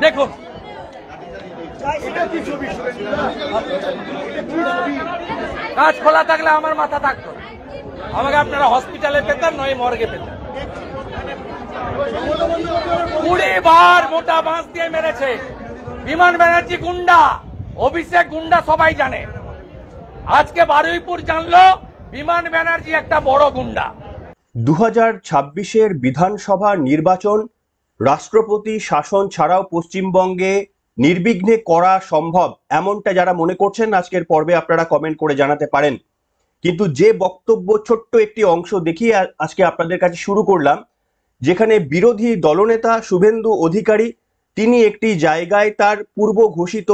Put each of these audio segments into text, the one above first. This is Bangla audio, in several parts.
দেখুন, কাজ খোলা থাকলে আমার মাথা থাকতো, আমাকে আপনারা হসপিটালে পেতেন, নয় মর্গে পেতেন। 20 বার মোটা বাঁশ দিয়ে মেরেছে বিমান ব্যানার্জি গুন্ডা, অভিষেক গুন্ডা, সবাই জানে। আজকে বারুইপুর জানলো বিমান ব্যানার্জি একটা বড় গুন্ডা। 2026-এর বিধানসভা নির্বাচন রাষ্ট্রপতি শাসন ছাড়াও পশ্চিমবঙ্গে নির্বিঘ্নে করা সম্ভব, এমনটা যারা মনে করছেন আজকের পর্বে আপনারা কমেন্ট করে জানাতে পারেন। কিন্তু যে বক্তব্য ছোট্ট একটি অংশ দেখিয়ে আজকে আপনাদের কাছে শুরু করলাম, যেখানে বিরোধী দলনেতা শুভেন্দু অধিকারী তিনি একটি জায়গায় তার পূর্ব ঘোষিত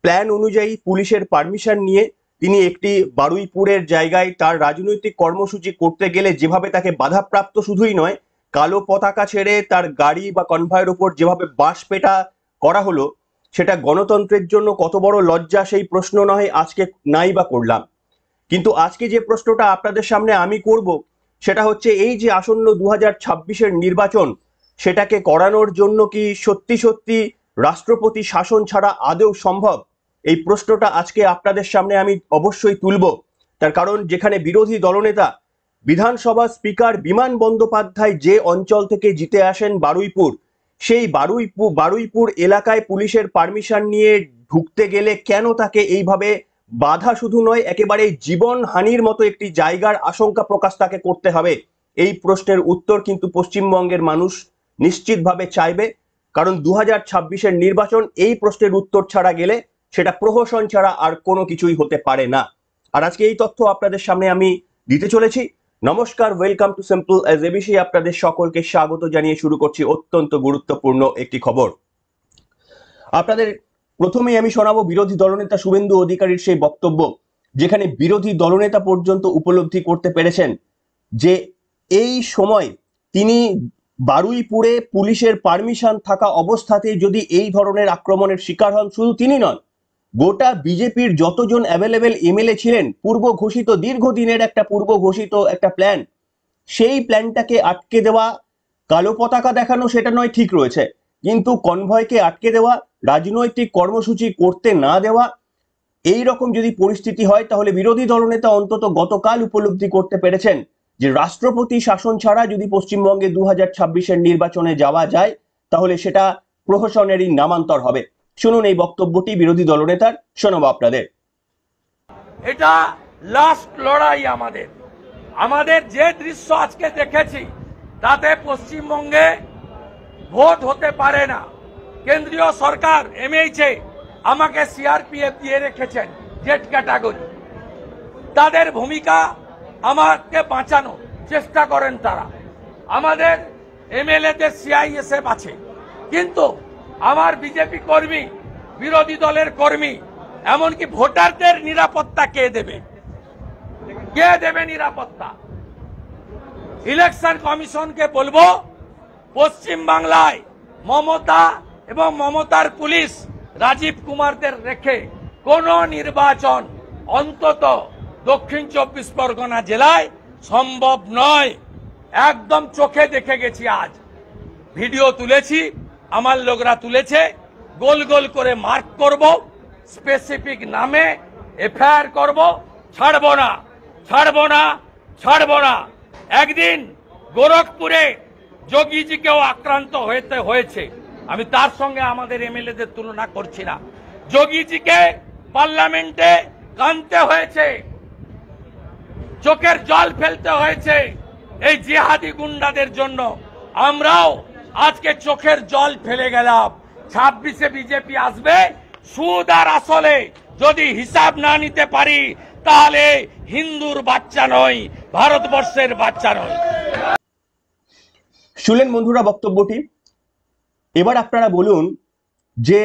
প্ল্যান অনুযায়ী পুলিশের পারমিশন নিয়ে তিনি একটি বারুইপুরের জায়গায় তার রাজনৈতিক কর্মসূচি করতে গেলে যেভাবে তাকে বাধাপ্রাপ্ত শুধুই নয়, কালো পতাকা ছেড়ে তার গাড়ি বা কনভয়ের উপর যেভাবে বাঁশ পেটা করা হলো, সেটা গণতন্ত্রের জন্য কত বড় লজ্জা সেই প্রশ্ন নয় আজকে নাই বা করলাম। কিন্তু আজকে যে প্রশ্নটা আপনাদের সামনে আমি করব সেটা হচ্ছে এই যে আসন্ন 2026-এর নির্বাচন, সেটাকে করানোর জন্য কি সত্যি সত্যি রাষ্ট্রপতি শাসন ছাড়া আদৌ সম্ভব? এই প্রশ্নটা আজকে আপনাদের সামনে আমি অবশ্যই তুলব। তার কারণ যেখানে বিরোধী দলনেতা বিধানসভা স্পিকার বিমান বন্দ্যোপাধ্যায় যে অঞ্চল থেকে জিতে আসেন বারুইপুর, সেই বারুইপুর এলাকায় পুলিশের পারমিশন নিয়ে ঢুকতে গেলে কেন তাকে এইভাবে বাধা শুধু নয় একেবারে জীবন হানির মতো একটি জায়গার আশঙ্কা প্রকাশ তাকে করতে হবে, এই প্রশ্নের উত্তর কিন্তু পশ্চিমবঙ্গের মানুষ নিশ্চিতভাবে চাইবে। কারণ 2026-এর নির্বাচন এই প্রশ্নের উত্তর ছাড়া গেলে সেটা প্রহসন ছাড়া আর কোনো কিছুই হতে পারে না। আর আজকে এই তথ্য আপনাদের সামনে আমি দিতে চলেছি। নমস্কার, welcome to simple as ABC. আপনাদের সকলকে স্বাগত জানিয়ে শুরু করছি অত্যন্ত গুরুত্বপূর্ণ একটি খবর। আপনাদের প্রথমেই আমি শোনাবো বিরোধী দলনেতা শুভেন্দু অধিকারীর সেই বক্তব্য, যেখানে বিরোধী দলনেতা পর্যন্ত উপলব্ধি করতে পেরেছেন যে এই সময় তিনি বারুইপুরে পুলিশের পারমিশন থাকা অবস্থাতেই যদি এই ধরনের আক্রমণের শিকার হন, শুধু তিনি নন, গোটা বিজেপির যতজন অ্যাভেলেবেল এমএলএ ছিলেন, পূর্ব ঘোষিত দীর্ঘদিনের একটা পূর্ব ঘোষিত একটা প্ল্যান, সেই প্ল্যানটাকে আটকে দেওয়া, কালো পতাকা দেখানো সেটা নয় ঠিক রয়েছে, কিন্তু কনভয়কে আটকে দেওয়া, রাজনৈতিক কর্মসূচি করতে না দেওয়া, এই রকম যদি পরিস্থিতি হয় তাহলে বিরোধী দলনেতা অন্তত গতকাল উপলব্ধি করতে পেরেছেন যে রাষ্ট্রপতি শাসন ছাড়া যদি পশ্চিমবঙ্গে 2026-এর নির্বাচনে যাওয়া যায় তাহলে সেটা প্রহসনেরই নামান্তর হবে। শুনুন এই বক্তব্যটি বিরোধী দলনেতার, শোনাবো আপনাদের। এটা লাস্ট লড়াই আমাদের যে দৃশ্য আজকে দেখেছি তাতে পশ্চিমবঙ্গে ভোট হতে পারে না। কেন্দ্রীয় সরকার এমএইচে আমাকে সিআরপিএফ দিয়ে রেখেছেন, জেড ক্যাটাগরি, তাদের ভূমিকা আমাকে বাঁচানো চেষ্টা করেন তারা। আমাদের এমএলএদের সিআইএসএফ আছে, কিন্তু আমার বিজেপি কর্মী, বিরোধী দলের কর্মী, এমনকি ভোটারদের নিরাপত্তা কে দেবে? কে দেবে নিরাপত্তা? ইলেকশন কমিশনকে বলবো পশ্চিম বাংলায় মমতা এবং মমতার পুলিশ রাজীব কুমারদের রেখে কোন নির্বাচন অন্তত দক্ষিণ 24 পরগনা জেলায় সম্ভব নয়। একদম চোখে দেখে গেছি, আজ ভিডিও তুলেছি, আমার লোকরা তুলেছে, গোল গোল করে মার্ক করব, স্পেসিফিক নামে এফআইআর করব, ছাড়বো না, ছাড়বো না, ছাড়বো না। একদিন গোরখপুরে যোগীজিকেও আক্রান্ত হয়েছে, আমি তার সঙ্গে আমাদের এমএলএদের তুলনা করছি না। যোগীজিকে পার্লামেন্টে কাঁদতে হয়েছে, চোখের জল ফেলতে হয়েছে এই জিহাদি গুন্ডাদের জন্য। আমরাও আজকে চোখের জল ফেলে গেলাম। 26-এ বিজেপি আসবে, সুদ আর আসলে যদি হিসাব না নিতে পারি তাহলে হিন্দুর বাচ্চা নয়, ভারতবর্ষের বাচ্চা নয়। শুনলেন বন্ধুরা বক্তব্যটি। এবার আপনারা বলুন যে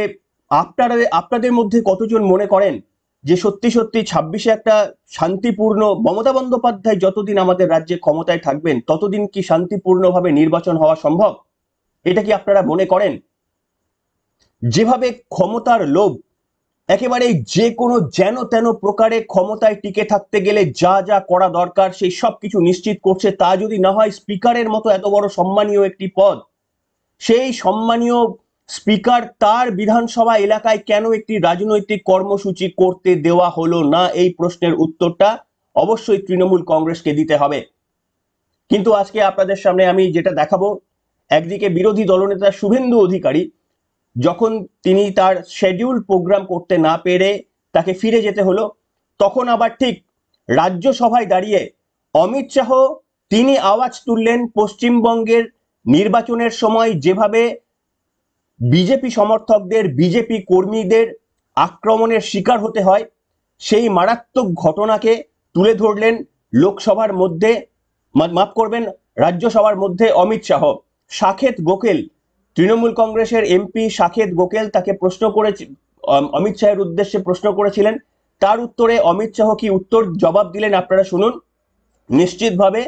আপনাদের মধ্যে কতজন মনে করেন যে সত্যি সত্যি 26-এ একটা শান্তিপূর্ণ, মমতা বন্দ্যোপাধ্যায় যতদিন আমাদের রাজ্যে ক্ষমতায় থাকবেন ততদিন কি শান্তিপূর্ণভাবে নির্বাচন হওয়া সম্ভব? এটা কি আপনারা মনে করেন? যেভাবে ক্ষমতার লোভ, একেবারে যে কোনো যেন তেন প্রকারে ক্ষমতায় টিকে থাকতে গেলে যা যা করা দরকার সেই সব কিছু নিশ্চিত করছে, তা যদি না হয় স্পিকারের মতো এত বড় সম্মানীয় একটি পদ, সেই সম্মানীয় স্পিকার তার বিধানসভা এলাকায় কেন একটি রাজনৈতিক কর্মসূচি করতে দেওয়া হলো না, এই প্রশ্নের উত্তরটা অবশ্যই তৃণমূল কংগ্রেসকে দিতে হবে। কিন্তু আজকে আপনাদের সামনে আমি যেটা দেখাবো, একদিকে বিরোধী দলনেতা শুভেন্দু অধিকারী যখন তিনি তার শেডিউল প্রোগ্রাম করতে না পেরে তাকে ফিরে যেতে হলো, তখন আবার ঠিক রাজ্যসভায় দাঁড়িয়ে অমিত শাহ তিনি আওয়াজ তুললেন পশ্চিমবঙ্গের নির্বাচনের সময় যেভাবে বিজেপি সমর্থকদের, বিজেপি কর্মীদের আক্রমণের শিকার হতে হয়, সেই মারাত্মক ঘটনাকে তুলে ধরলেন লোকসভার মধ্যে, মাফ করবেন, রাজ্যসভার মধ্যে অমিত শাহ। সাকেত গোকেল, তৃণমূল কংগ্রেসের এমপি সাকেত গোকেল তাকে প্রশ্ন করে, অমিত শাহের উদ্দেশ্যে প্রশ্ন করেছিলেন। তার উত্তরে অমিত শাহ কি উত্তর জবাব দিলেন আপনারা শুনুন। নিশ্চিতভাবে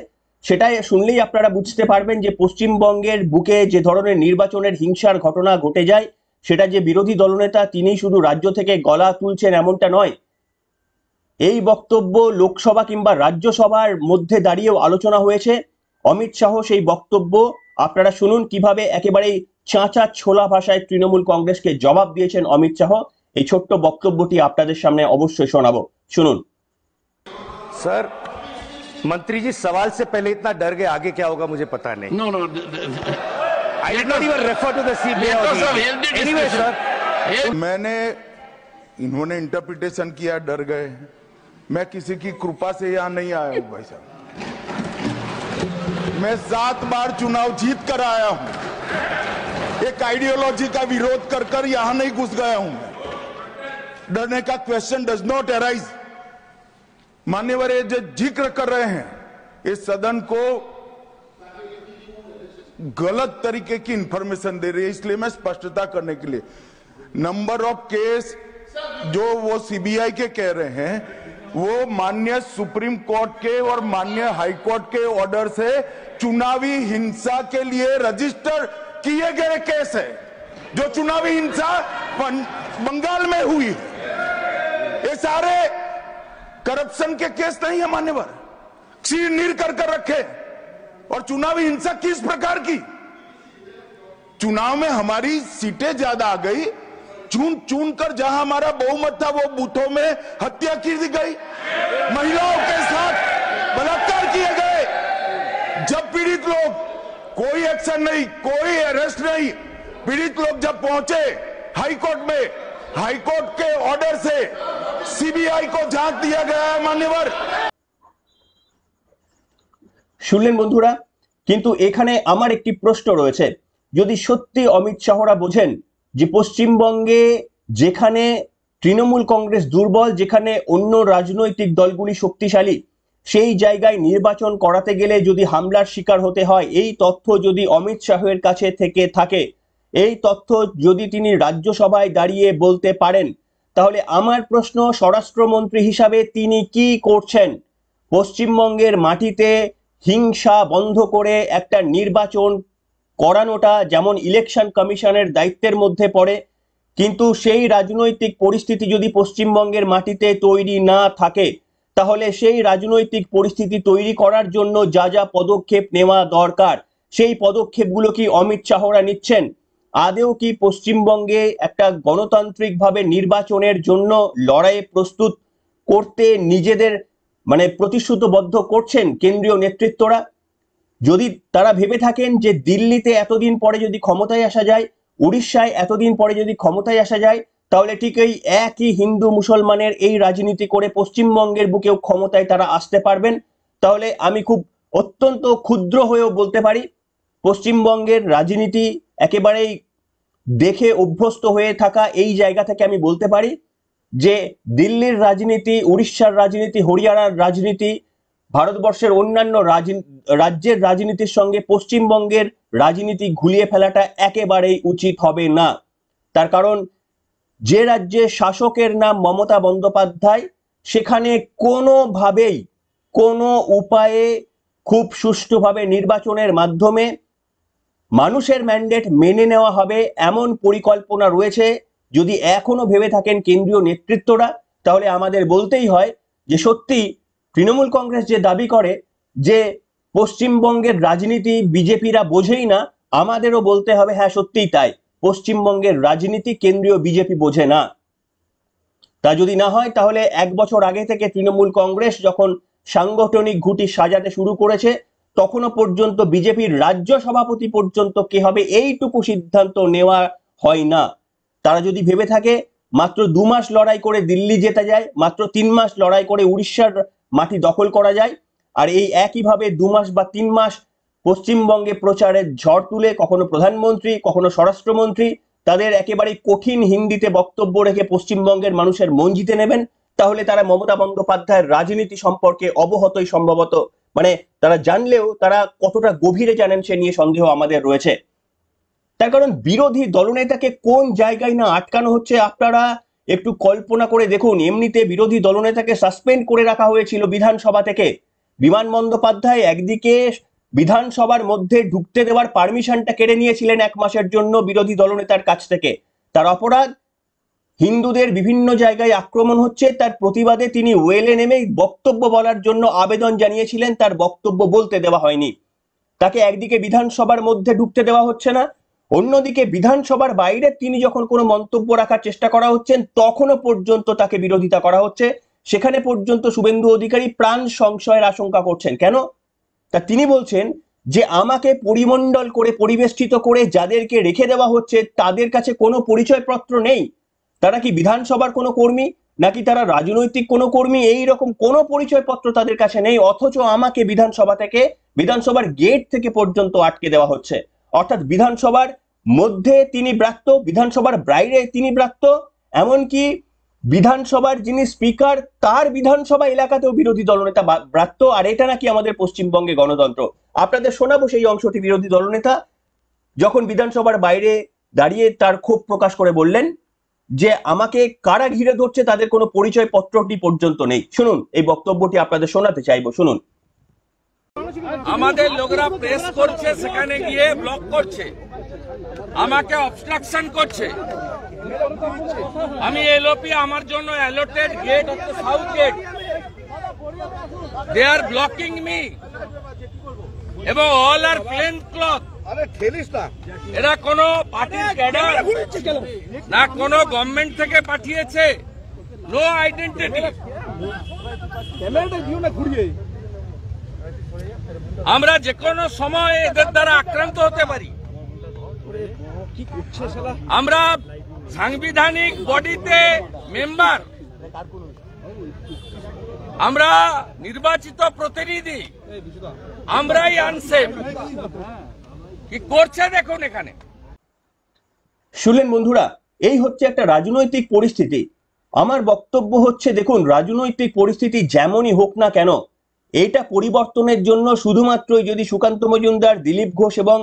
সেটাই শুনলেই আপনারা বুঝতে পারবেন যে পশ্চিমবঙ্গের বুকে যে ধরনের নির্বাচনের হিংসার ঘটনা ঘটে যায়, সেটা যে বিরোধী দলনেতা তিনি শুধু রাজ্য থেকে গলা তুলছেন এমনটা নয়, এই বক্তব্য লোকসভা কিংবা রাজ্যসভার মধ্যে দাঁড়িয়েও আলোচনা হয়েছে। অমিত শাহ সেই বক্তব্য আপনারা শুনুন, কিভাবে একেবারেই চাঁচা ছোলা ভাষায় তৃণমূল কংগ্রেসকে জবাব দিয়েছেন অমিত শাহ। এই ছোট্ট বক্তব্যটি আপনাদের সামনে অবশ্যই শোনাবো, শুনুন। सर, मंत्री जी सवाल से पहले इतना डर गए, आगे क्या होगा मुझे पता नहीं। No, no. I did not even refer to the CBI or the anyway, sir. मैंने इन्होंने इंटरप्रिटेशन किया, डर गए। मैं किसी की कृपा से यहाँ नहीं आया हूँ भाई साहब। मैं 7 बार चुनाव जीत कर आया हूँ। एक आइडियोलॉजी का विरोध कर कर यहाँ नहीं घुस गया हूँ मैं। डरने का क्वेश्चन डज नॉट अराइज। मान्यवर ये जो जिक्र कर रहे हैं, इस सदन को गलत तरीके की इंफॉर्मेशन दे रही है, इसलिए मैं स्पष्टता करने के लिए, नंबर ऑफ केस जो वो सीबीआई के कह रहे हैं, वो माननीय सुप्रीम कोर्ट के और माननीय हाई कोर्ट के ऑर्डर से चुनावी हिंसा के लिए रजिस्टर किए गए केस है। जो चुनावी हिंसा बंगाल में हुई, ये सारे करप्शन के केस नहीं है मान्यवर, चीर कर रखे। और चुनावी हिंसा किस प्रकार की? चुनाव में हमारी सीटें ज्यादा आ गई, चुन कर जहां हमारा बहुमत था वो बूथों में हत्या की दी गई, महिलाओं के साथ बलात्कार किए गए। जब पीड़ित लोग, कोई एक्शन नहीं, कोई अरेस्ट नहीं, पीड़ित लोग जब पहुंचे हाईकोर्ट में, हाईकोर्ट के ऑर्डर से सीबीआई को जांच दिया गया है मान्यवर। শুনলেন বন্ধুরা, কিন্তু এখানে আমার একটি প্রশ্ন রয়েছে। যদি সত্যি অমিত শাহরা বোঝেন যে পশ্চিমবঙ্গে যেখানে তৃণমূল কংগ্রেস দুর্বল, যেখানে অন্য রাজনৈতিক দলগুলি শক্তিশালী, সেই জায়গায় নির্বাচন করাতে গেলে যদি হামলার শিকার হতে হয়, এই তথ্য যদি অমিত শাহের কাছে থেকে থাকে, এই তথ্য যদি তিনি রাজ্যসভায় দাঁড়িয়ে বলতে পারেন, তাহলে আমার প্রশ্ন, স্বরাষ্ট্রমন্ত্রী হিসাবে তিনি কি করছেন? পশ্চিমবঙ্গের মাটিতে হিংসা বন্ধ করে একটা নির্বাচন করানোটা যেমন ইলেকশন কমিশনের দায়িত্বের মধ্যে পড়ে, কিন্তু সেই রাজনৈতিক পরিস্থিতি যদি পশ্চিমবঙ্গের মাটিতে তৈরি না থাকে, তাহলে সেই রাজনৈতিক পরিস্থিতি তৈরি করার জন্য যা যা পদক্ষেপ নেওয়া দরকার, সেই পদক্ষেপগুলো কি অমিত শাহরা নিচ্ছেন? আদেও কি পশ্চিমবঙ্গে একটা গণতান্ত্রিকভাবে নির্বাচনের জন্য লড়াইয়ে প্রস্তুত করতে নিজেদের প্রতিশ্রুতিবদ্ধ করছেন কেন্দ্রীয় নেতৃত্বরা? যদি তারা ভেবে থাকেন যে দিল্লিতে এতদিন পরে যদি ক্ষমতায় আসা যায়, উড়িষ্যায় এতদিন পরে যদি ক্ষমতায় আসা যায়, তাহলে ঠিক এই একই হিন্দু মুসলমানের এই রাজনীতি করে পশ্চিমবঙ্গের বুকেও ক্ষমতায় তারা আসতে পারবেন, তাহলে আমি খুব অত্যন্ত ক্ষুদ্র হয়েও বলতে পারি, পশ্চিমবঙ্গের রাজনীতি একেবারেই দেখে অভ্যস্ত হয়ে থাকা এই জায়গা থেকে আমি বলতে পারি যে দিল্লির রাজনীতি, উড়িষ্যার রাজনীতি, হরিয়ানার রাজনীতি, ভারতবর্ষের অন্যান্য রাজ্যের রাজনীতির সঙ্গে পশ্চিমবঙ্গের রাজনীতি ঘুলিয়ে ফেলাটা একেবারেই উচিত হবে না। তার কারণ যে রাজ্যে শাসকের নাম মমতা বন্দ্যোপাধ্যায়, সেখানে কোনোভাবেই কোনো উপায়ে খুব সুষ্ঠুভাবে নির্বাচনের মাধ্যমে মানুষের ম্যান্ডেট মেনে নেওয়া হবে এমন পরিকল্পনা রয়েছে। যদি এখনো ভেবে থাকেন কেন্দ্রীয় নেতৃত্বরা, তাহলে আমাদের বলতেই হয় যে সত্যি তৃণমূল কংগ্রেস যে দাবি করে যে পশ্চিমবঙ্গের রাজনীতি বিজেপিরা বোঝেই না, আমাদেরও বলতে হবে হ্যাঁ সত্যিই তাই। পশ্চিমবঙ্গের রাজনীতি কেন্দ্রীয় বিজেপি বোঝে না। তা যদি না হয় তাহলে 1 বছর আগে থেকে তৃণমূল কংগ্রেস যখন সাংগঠনিক ঘুঁটি সাজাতে শুরু করেছে তখনও পর্যন্ত বিজেপির রাজ্য সভাপতি পর্যন্ত কে হবে এইটুকু সিদ্ধান্ত নেওয়া হয় না। তারা যদি ভেবে থাকে মাত্র 2 মাস লড়াই করে দিল্লি জেতা যায়, মাত্র 3 মাস লড়াই করে উড়িষ্যার মাটি দখল করা যায়, আর এই একইভাবে 2 মাস বা 3 মাস পশ্চিমবঙ্গে প্রচারের ঝড় তুলে কখনো প্রধানমন্ত্রী কখনো স্বরাষ্ট্রমন্ত্রী তাদের একেবারে কঠিন হিন্দিতে বক্তব্য রেখে পশ্চিমবঙ্গের মানুষের মন জিতে নেবেন, তাহলে তারা মমতা বন্দ্যোপাধ্যায়ের রাজনীতি সম্পর্কে অবগতই সম্ভবত, মানে তারা জানলেও তারা কতটা গভীরে জানেন সে নিয়ে সন্দেহ আমাদের রয়েছে। তার কারণ বিরোধী দলনেতাকে কোন জায়গায় না আটকানো হচ্ছে আপনারা একটু কল্পনা করে দেখুন। এমনিতে বিরোধী দলনেতাকে সাসপেন্ড করে রাখা হয়েছিল বিধানসভা থেকে। বিমান বন্দ্যোপাধ্যায় একদিকে বিধানসভার মধ্যে ঢুকতে দেওয়ার পারমিশনটা কেড়ে নিয়েছিলেন 1 মাসের জন্য বিরোধী দলনেতার কাছ থেকে। তার অপরাধ হিন্দুদের বিভিন্ন জায়গায় আক্রমণ হচ্ছে, তার প্রতিবাদে তিনি ওয়েলে নেমে বক্তব্য বলার জন্য আবেদন জানিয়েছিলেন, তার বক্তব্য বলতে দেওয়া হয়নি। তাকে একদিকে বিধানসভার মধ্যে ঢুকতে দেওয়া হচ্ছে না, অন্যদিকে বিধানসভার বাইরে তিনি যখন কোনো মন্তব্য রাখার চেষ্টা করা হচ্ছেন তখনও পর্যন্ত তাকে বিরোধিতা করা হচ্ছে। সেখানে পর্যন্ত শুভেন্দু অধিকারী প্রাণ সংশয়ের আশঙ্কা করছেন। কেন? তা তিনি বলছেন যে আমাকে পরিমণ্ডল করে পরিবেষ্টিত করে যাদেরকে রেখে দেওয়া হচ্ছে তাদের কাছে কোনো পরিচয়পত্র নেই। তারা কি বিধানসভার কোনো কর্মী নাকি তারা রাজনৈতিক কোনো কর্মী, এই রকম কোনো পরিচয়পত্র তাদের কাছে নেই, অথচ আমাকে বিধানসভা থেকে বিধানসভার গেট থেকে পর্যন্ত আটকে দেওয়া হচ্ছে। অর্থাৎ বিধানসভার মধ্যে তিনি ব্রাত্য, বিধানসভার বাইরে তিনি ব্রাত্য, এমনকি বিধানসভার যিনি স্পিকার তার বিধানসভা এলাকাতেও বিরোধী দলনেতা ব্রাত্য। আর এটা নাকি আমাদের পশ্চিমবঙ্গে গণতন্ত্র। আপনাদের শোনাবো সেই অংশটি। বিরোধী দলনেতা যখন বিধানসভার বাইরে দাঁড়িয়ে তার ক্ষোভ প্রকাশ করে বললেন যে আমাকে কারা ঘিরে ধরছে তাদের কোনো পরিচয় পত্রটি পর্যন্ত নেই। শুনুন এই বক্তব্যটি আপনাদের শোনাতে চাইবো, শুনুন। আমাদের লোকরা প্রেস করছে, সেখানে গিয়ে ব্লক করছে, আমাকে অবস্ট্রাকশন করছে। আমি এলওপি, আমার জন্য অ্যালটেড গেট হচ্ছে সাউথ গেট, দে আর ব্লকিং মি এবং অল আর প্লেন ক্লথ। এরা কোন পার্টির ক্যাডার না কোন গভর্নমেন্ট থেকে পাঠিয়েছে, নো আইডেন্টিটি। আমরা যে কোনো সময় এদের দ্বারা আক্রান্ত হতে পারি। আমরা সাংবিধানিক বডিতে মেম্বার, আমরা নির্বাচিত প্রতিনিধি, আমরাই আনসেফ। কি করছে দেখুন এখানে। শুনলেন বন্ধুরা, এই হচ্ছে একটা রাজনৈতিক পরিস্থিতি। আমার বক্তব্য হচ্ছে দেখুন, রাজনৈতিক পরিস্থিতি যেমনই হোক না কেন এটা পরিবর্তনের জন্য শুধুমাত্রই যদি সুকান্ত মজুমদার, দিলীপ ঘোষ এবং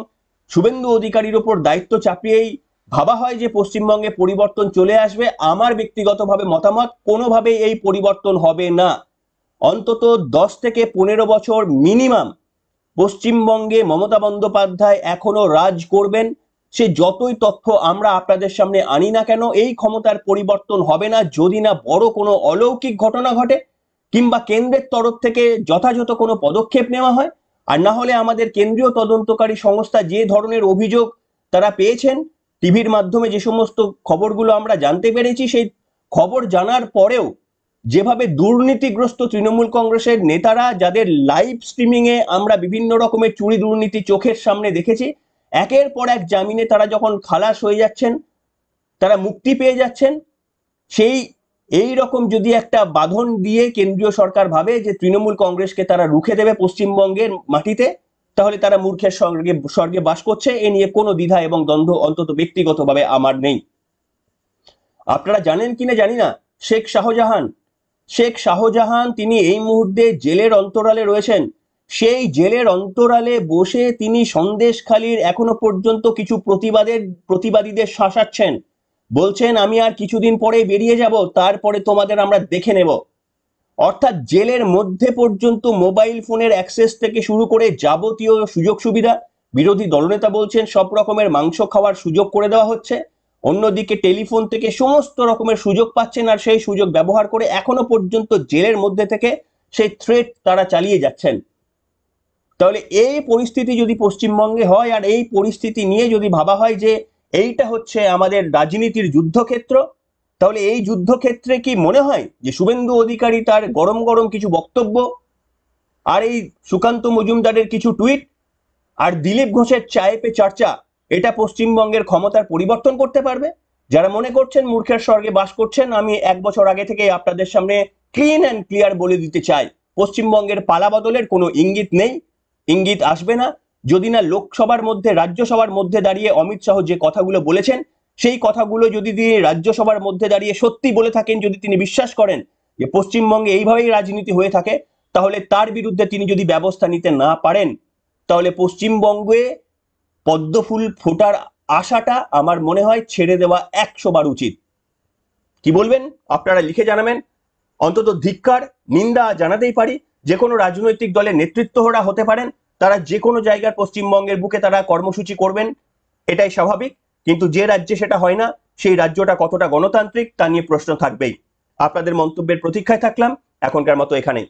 শুভেন্দু অধিকারীর ওপর দায়িত্ব চাপিয়েই ভাবা হয় যে পশ্চিমবঙ্গে পরিবর্তন চলে আসবে, আমার ব্যক্তিগতভাবে মতামত কোনোভাবেই এই পরিবর্তন হবে না। অন্তত 10 থেকে 15 বছর মিনিমাম পশ্চিমবঙ্গে মমতা বন্দ্যোপাধ্যায় এখনো রাজ করবেন। সে যতই তথ্য আমরা আপনাদের সামনে আনি না কেন, এই ক্ষমতার পরিবর্তন হবে না যদি না বড় কোনো অলৌকিক ঘটনা ঘটে কিংবা কেন্দ্রের তরফ থেকে যথাযথ কোনো পদক্ষেপ নেওয়া হয়। আর না হলে আমাদের কেন্দ্রীয় তদন্তকারী সংস্থা যে ধরনের অভিযোগ তারা পেয়েছেন, টিভির মাধ্যমে যে সমস্ত খবরগুলো আমরা জানতে পেরেছি, সেই খবর জানার পরেও যেভাবে দুর্নীতিগ্রস্ত তৃণমূল কংগ্রেসের নেতারা, যাদের লাইভ স্ট্রিমিং এ আমরা বিভিন্ন রকমের চুরি দুর্নীতি চোখের সামনে দেখেছি, একের পর এক জামিনে তারা যখন খালাস হয়ে যাচ্ছেন, তারা মুক্তি পেয়ে যাচ্ছেন, সেই এই রকম যদি একটা বাঁধন দিয়ে কেন্দ্রীয় সরকার ভাবে যে তৃণমূল কংগ্রেসকে তারা রুখে দেবে পশ্চিমবঙ্গের মাটিতে, তাহলে তারা মূর্খের স্বর্গে বাস করছে। এ নিয়ে কোনো দ্বিধা এবং দ্বন্দ্ব অন্তত ব্যক্তিগতভাবে আমার নেই। আপনারা জানেন কিনা জানি না, শেখ শাহজাহান তিনি এই মুহূর্তে জেলের অন্তরালে রয়েছেন। সেই জেলের অন্তরালে বসে তিনি সন্দেশখালীর এখনো পর্যন্ত কিছু প্রতিবাদীদের শাসাচ্ছেন, বলছেন আমি আর কিছুদিন পরে বেরিয়ে যাব, তারপরে তোমাদের আমরা দেখে নেব। অর্থাৎ জেলের মধ্যে পর্যন্ত মোবাইল ফোনের অ্যাক্সেস থেকে শুরু করে যাবতীয় সুযোগ সুবিধা বিরোধী দলনেতা বলছেন সব রকমের মাংস খাওয়ার সুযোগ করে দেওয়া হচ্ছে। অন্যদিকে টেলিফোন থেকে সমস্ত রকমের সুযোগ পাচ্ছেন, আর সেই সুযোগ ব্যবহার করে এখনো পর্যন্ত জেলের মধ্যে থেকে সেই থ্রেট তারা চালিয়ে যাচ্ছেন। তাহলে এই পরিস্থিতি যদি পশ্চিমবঙ্গে হয়, আর এই পরিস্থিতি নিয়ে যদি ভাবা হয় যে এইটা হচ্ছে আমাদের রাজনীতির যুদ্ধক্ষেত্র। তাহলে এই যুদ্ধক্ষেত্রে কি মনে হয় যে শুভেন্দু অধিকারী তার গরম গরম কিছু বক্তব্য আর এই সুকান্ত মজুমদারের কিছু টুইট আর দিলীপ ঘোষের চায়ে পে চর্চা এটা পশ্চিমবঙ্গের ক্ষমতার পরিবর্তন করতে পারবে? যারা মনে করছেন মূর্খের স্বর্গে বাস করছেন, আমি 1 বছর আগে থেকে আপনাদের সামনে ক্লিন অ্যান্ড ক্লিয়ার বলে দিতে চাই, পশ্চিমবঙ্গের পালা বদলের কোনো ইঙ্গিত নেই, ইঙ্গিত আসবে না। যদি না লোকসভার মধ্যে রাজ্যসভার মধ্যে দাঁড়িয়ে অমিত শাহ যে কথাগুলো বলেছেন সেই কথাগুলো যদি তিনি রাজ্যসভার মধ্যে দাঁড়িয়ে সত্যি বলে থাকেন, যদি তিনি বিশ্বাস করেন যে পশ্চিমবঙ্গে এইভাবেই রাজনীতি হয়ে থাকে, তাহলে তার বিরুদ্ধে তিনি যদি ব্যবস্থা নিতে না পারেন, তাহলে পশ্চিমবঙ্গে পদ্মফুল ফোটার আশাটা আমার মনে হয় ছেড়ে দেওয়া 100 বার উচিত। কি বলবেন আপনারা লিখে জানাবেন। অন্তত ধিক্কার নিন্দা জানাতেই পারি। যে কোনো রাজনৈতিক দলের নেতৃত্বরা হতে পারেন, তারা যে কোনো জায়গার পশ্চিমবঙ্গের বুকে তারা কর্মসূচি করবেন, এটাই স্বাভাবিক। কিন্তু যে রাজ্যে সেটা হয় না, সেই রাজ্যটা কতটা গণতান্ত্রিক তা নিয়ে প্রশ্ন থাকবেই। আপনাদের মন্তব্যের প্রতীক্ষায় থাকলাম, এখনকার মতো এখানেই।